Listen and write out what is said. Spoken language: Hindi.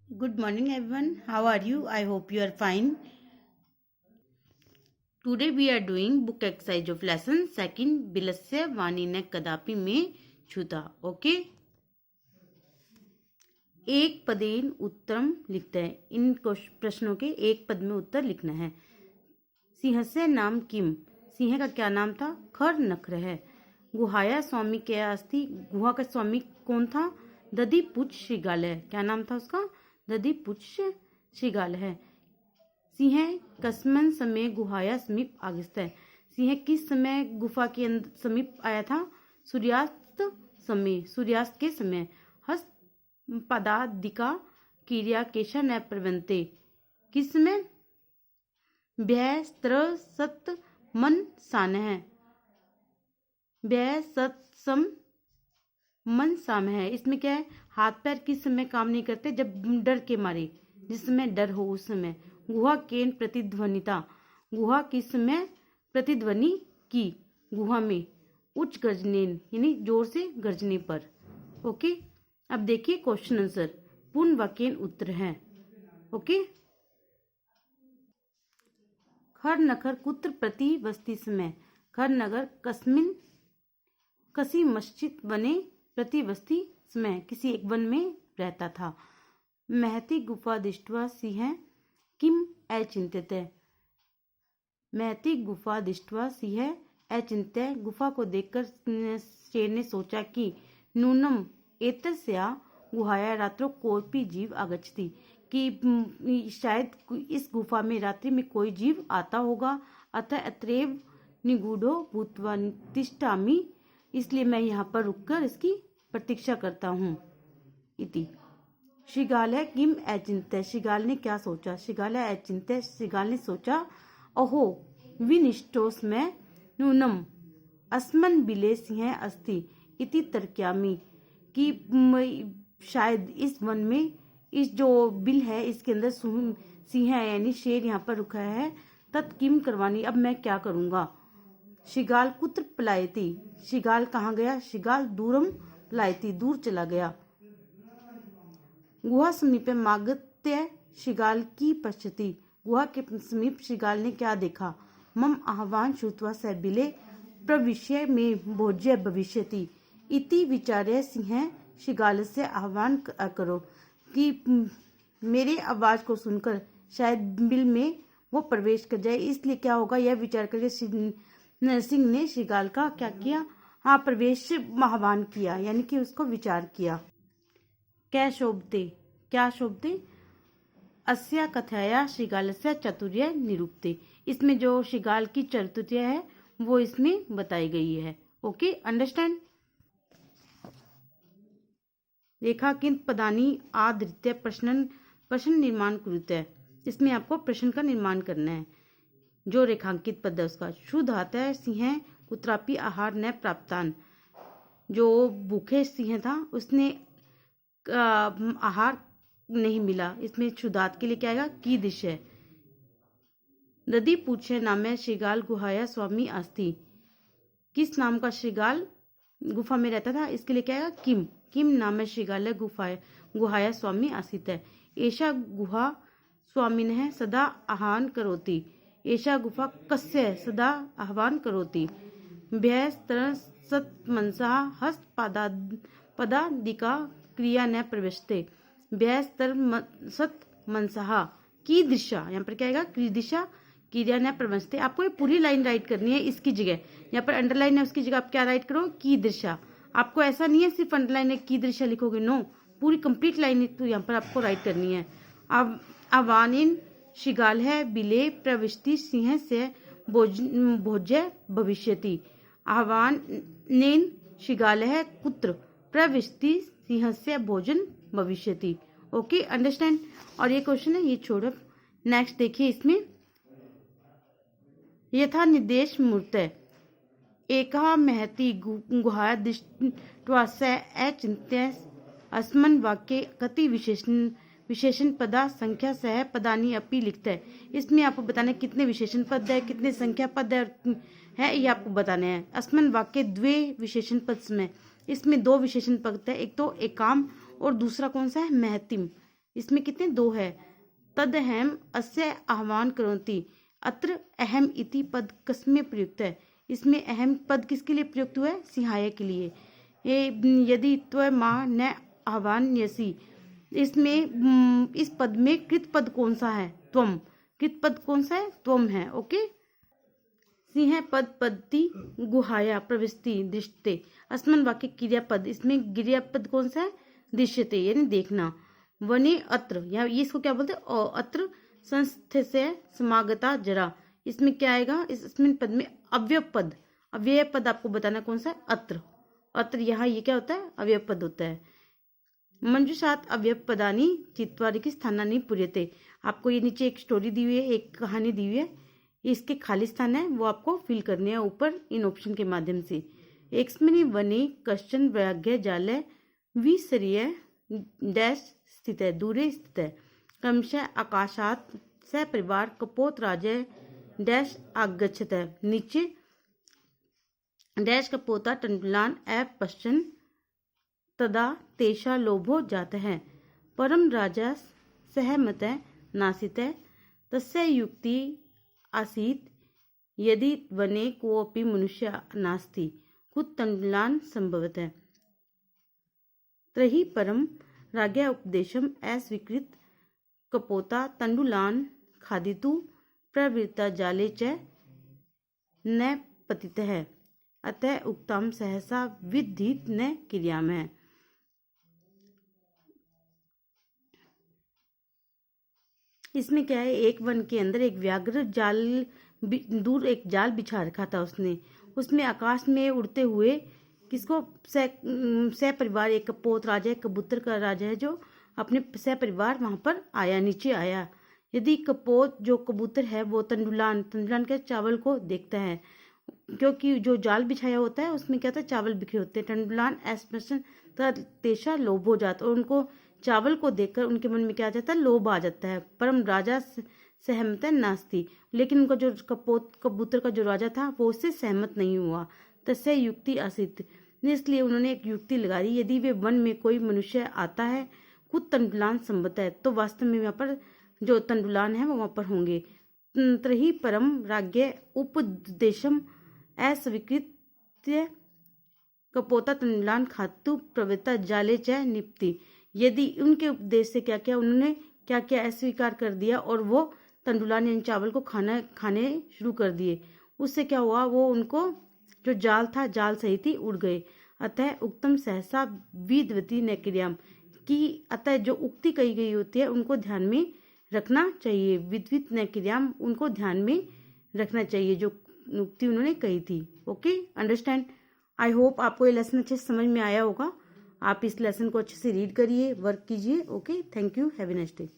Good morning, everyone. How are you? I hope you are fine. Today we are doing book exercise of lesson second. बिलस्य वाणी ने कदापि में छूता. Okay. एक पदेन उत्तरम लिखते हैं. इन प्रश्नों के एक पद में उत्तर लिखना है. सिंहस्य नाम किम. सिंह का क्या नाम था? खर नखर है. गुहाया स्वामी क्या अस्ति. गुहा का स्वामी कौन था? दधि पुच्छ श्रीगाल है. क्या नाम था उसका? दधि पुच्छ श्रीगाल है. सिंह कस्मन समय गुहाया समीप आगस्त है. सिंह किस समय गुफा के समीप आया था? सूर्यास्त समय. सूर्यास्त के समय. हस्त पदादिका क्रिया केशा न प्रवंते. किस समय? व्यय स्त्र सत मन सान है. व्यय सत सम मन साम है. इसमें क्या है? हाथ पैर किस समय काम नहीं करते? जब डर के मारे, जिस समय डर हो उस समय. गुहा केन प्रतिध्वनिता. गुहा किस समय प्रतिध्वनि की? गुहा में. उच्च गर्जनेन यानी जोर से गर्जने पर. ओके. अब देखिए क्वेश्चन आंसर. पूर्ण वाक्यन उत्तर है. ओके. खर नखर कुत्र प्रति वस्ती समय. खर नगर कस्मिन कसी मस्जिद वने प्रति वस्ती समय. किसी एक वन में रहता था. महती गुफा दृष्ट्वा सिंह किम अचिंत्यते. महती गुफा दृष्ट्वा सिंह अचिंत्य. गुफा को देखकर शेर ने सोचा कि नूनम एतस्या गुहाया रात्रो कोई जीव आगच्छति. कि शायद इस गुफा में रात्रि में कोई जीव आता होगा. अतः अत्रैव निगूढ़ो भूत्वा तिष्ठामि. इसलिए मैं यहाँ पर रुककर इसकी प्रतीक्षा करता हूँ. इति. श्रीगाल है किम अचिंत्य. श्रीगाल ने क्या सोचा? श्रीगाल है अचिंत्य. श्रीगाल ने सोचा अहो विनिष्टोस में नूनम अस्मन बिले सिंह अस्ति इति तर्क्यामि. कि शायद इस वन में इस जो बिल है इसके अंदर सिंह है यानी शेर यहाँ पर रुका है. तत् किम करवानी. अब मैं क्या करूंगा? श्रीगाल कुत्र पलायती. श्रीगाल कहाँ गया? श्रीगाल दूरम पलायती. दूर चला गया. गुहा समीप मागत्य श्रीगाल की पश्यति. गुहा के समीप श्रीगाल ने क्या देखा? मम आह्वान श्रुत्वा स बिले प्रविश्य में भोज्य भविष्यति इति विचार्य सिंह श्रीगाल से आह्वान करो. कि मेरे आवाज को सुनकर शायद बिल में वो प्रवेश कर जाए. इसलिए क्या होगा? यह विचार करके सिंह ने श्रीगाल का क्या किया? हाँ, प्रवेश आह्वान किया यानी कि उसको विचार किया. क्या शोभते. क्या शोभते. अस्या कथाया श्रीगालस्य चातुर्य निरूपते. इसमें जो श्रीगाल की चातुर्य है वो इसमें बताई गई है. ओके. अंडरस्टैंड. रेखांकित पदानी आदृत्य प्रश्न निर्माण कुरुते. इसमें आपको प्रश्न का निर्माण करना है. जो रेखांकित पद है उसका. शुद्ध आता है सिंह कुत्रापि आहार न प्राप्तान. जो भूखे सिंह था उसने आहार नहीं मिला. इसमें शुद्धार्थ के लिए क्या आएगा? की दिश है. दधि पूछे नामे श्रीगाल गुहाया स्वामी आस्ति. किस नाम का श्रीगाल गुफा में रहता था? इसके लिए क्या आएगा? किम. किम नामे श्रीगाल गुहाया स्वामी आसित है. ऐशा गुहा स्वामिन है सदा आह्वान करोति. ऐशा गुफा कस्य सदा आह्वान करोति. व्यय सत मनसा हस्त पदादिका क्रिया न प्रवेशते. व्यय सत मनसा की दिशा. यहाँ पर क्या आएगा? की दिशा क्रिया न प्रवेशते. आपको ये पूरी लाइन राइट करनी है. इसकी जगह यहाँ पर अंडरलाइन है, उसकी जगह आप क्या राइट करो? की दिशा. आपको ऐसा नहीं है सिर्फ अंडरलाइन है की दिशा लिखोगे. नो, पूरी कंप्लीट लाइन तो यहाँ पर आपको राइट करनी है. अब आवानिन श्रीगाल है बिले प्रविष्टि सिंह से भोज्य भविष्यति. आह्वानेन श्रीगाल है कुत्र प्रविष्टि सिंह से भोजन भविष्यति. ओके. अंडरस्टैंड. और ये क्वेश्चन है ये छोड़ो. नेक्स्ट देखिए. इसमें यथा निर्देश मूर्त. एका महती गुहा दृष्ट्वा स अचिंत्य अस्मन् वाक्ये कति विशेषण पदा संख्या सह पदानी अपि लिखता है. इसमें आपको बताना है कितने विशेषण पद है, कितने संख्या पद है ये आपको बताने हैं. अस्मन् वाक्य द्वे विशेषण पद में. इसमें दो विशेषण पद है. एक तो एकाम और दूसरा कौन सा है? महतिम. इसमें कितने? 2 है। तदहम अस्य आह्वान करोति, अत्र अहम इति पद कस्मै प्रयुक्त है? इसमें अहम पद किसके लिए प्रयुक्त हुआ है? सिंहाय के लिए। यदि त्वमा न आह्वानयसि, इसमें इस पद में कृत पद कौन सा है? त्वम। कृत पद कौन सा है? त्वम है। ओके। सिंह पद पद्धति गुहाया प्रविष्टि दृष्टि, अस्मन वाक्य क्रियापद, इसमें क्रियापद कौन सा है? दृश्यते यानी देखना। वने अत्र, या इसको क्या बोलते हैं? अत्र संस्थस्य समागता जरा, इसमें क्या आएगा? इसमें पद में अव्यय पद। अव्यय पद आपको बताना कौन सा है? अत्र। अत्र यहाँ ये क्या होता है? अव्यय पद होता है। मंजुषात अव्यय पदानी चित्वारी की स्थानानि पूर्यते, आपको ये नीचे एक स्टोरी दी हुई है, एक कहानी दी हुई है, इसके खाली स्थान है वो आपको फिल करने हैं ऊपर इन ऑप्शन के माध्यम से। एकस्मिन् वने कश्चन व्याघ्र जालय विसर्य डैश स्थित है, दूरे स्थित है। क्रमशः आकाशात स परिवार कपोत राजय डैश आगच्छत है, नीचे डैश कपोता टंडुलान एव पश्चन तदा तेषा लोभो जाता है। परम राजा सहमत नासित तस्य युक्ति आसीत्, यदि वने कोऽपि मनुष्य नास्ति कुत तंडुलान संभवतः। त्रयी परम राज्ञा उपदेशम अस्वीकृत कपोता तंडुलान खादितु प्रवृत्ता जाले च न पतितः, अतः उक्तम सहसा विद्धित न क्रियाम है। इसमें क्या है? एक वन के अंदर एक व्याघ्र जाल दूर एक जाल बिछा रखा था उसने, उसमें आकाश में उड़ते हुए किसको? सपरिवार, एक कपोत राजा, एक कबूतर का राजा है जो अपने सपरिवार वहां पर आया, नीचे आया। यदि कपोत जो कबूतर है वो तंडुलान के चावल को देखता है, क्योंकि जो जाल बिछाया होता है उसमें क्या होता है? चावल बिखरे होते हैं। टंडुलान एस्पेशन तेषा लोभ हो जाता, और उनको चावल को देखकर उनके मन में क्या आ जाता है? लोभ आ जाता है। परम राजा सहमत नास्ति, लेकिन उनका जो कबूतर का जो राजा था वो उससे सहमत नहीं हुआ। तस्य युक्ति आसित, इसलिए उन्होंने एक युक्ति लगाई, यदि वे वन में कोई मनुष्य आता है खुद तंडुलान संभत है, तो वास्तव में वहाँ पर जो तंडुलान है वो वहाँ पर होंगे। त्रही परम राज्ञ उपदेशम अस्वीकृत्य कपोता तंडुलान खातु प्रवृत्ता जाले च निपति, यदि उनके उपदेश से क्या क्या उन्होंने क्या क्या अस्वीकार कर दिया और वो तंडुलान यानी चावल को खाने शुरू कर दिए, उससे क्या हुआ? वो उनको जो जाल था, जाल सहित ही उड़ गए। अतः उक्तम सहसा विद्वती न क्रियाम, कि अतः जो उक्ति कही गई होती है उनको ध्यान में रखना चाहिए। विद्वित न क्रियाम, उनको ध्यान में रखना चाहिए जो उक्ति उन्होंने कही थी। Okay, understand? आई होप आपको ये लेसन अच्छे से समझ में आया होगा। आप इस लेसन को अच्छे से रीड करिए, वर्क कीजिए। Okay, thank you, have a nice day.